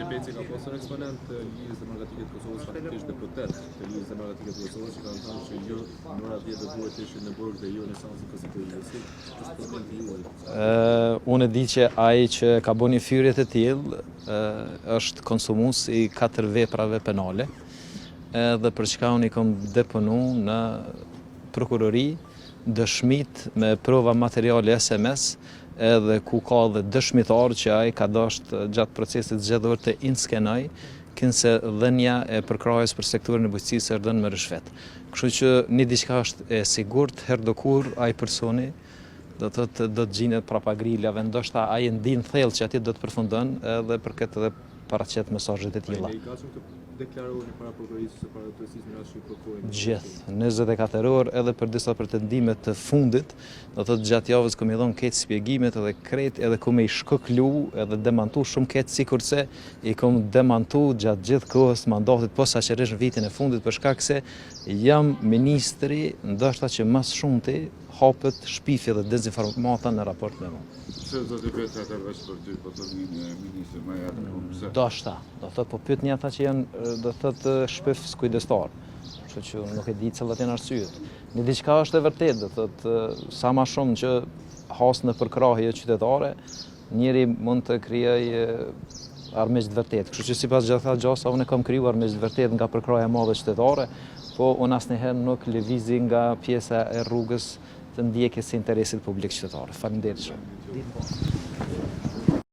Beci ka pasur eksponent të Ligjit Demokratike të Kosovës, faktikisht deputet të Ligjit Demokratike të Kosovës, që kanë thënë që jo në ora 10 duhet të ishin në burg dhe jo në seancën konstitutive. Është problemi juaj. Unë e di që ai që ka bënë një thyrje të tillë është konsumues i 4 veprave penale, edhe për çka unë i kam deponu në prokurori dëshmit me prova materiale SMS, edhe ku ka dhe dëshmitar që ai ka dashur gjatë procesit zgjedhor të inskenoj kinse dhënia e përkrahjes për sektorin e bujqësisë është dhënë me rishvet. Kështu që një diçka është e sigurt, herë do kur ai personi do të gjinet prapa griljave, ndoshta ai e ndin thellë që aty do të përfundon, edhe për këtë edhe paraqet mesazhet e tilla. Ai ka të deklaruar para prokurorisë së paratësisë në rastin kërkojnë. Gjithë 24 orë edhe për disa pretendime të fundit, do thotë gjatë javës kam i dhënë këtë shpjegimet edhe krejt edhe ku me i shkëklu edhe demantu shumë këtë sikurse i kam demantu gjatë gjithë kohës mandatit posaçërisht në vitin e fundit për shkak se jam ministri ndoshta që më shumti hapet shpifje dhe dezinformata në raport me mua. Se do të bëhet atë veç për ty, po të vinë ministri më atë do thotë po pyet një ata që janë do thotë shpif skujdestar. Kështu që nuk e di cilat janë arsyet. Në diçka është e vërtetë, do thotë sa më shumë që has në përkrahje qytetare, njëri mund të krijojë armiq të vërtetë. Kështu që sipas gjitha gjasa unë kam krijuar armiq të vërtetë nga përkrahja e madhe qytetare, po unë asnjëherë nuk lëvizi nga pjesa e rrugës të ndjekjes së interesit publik qytetar. Faleminderit shumë.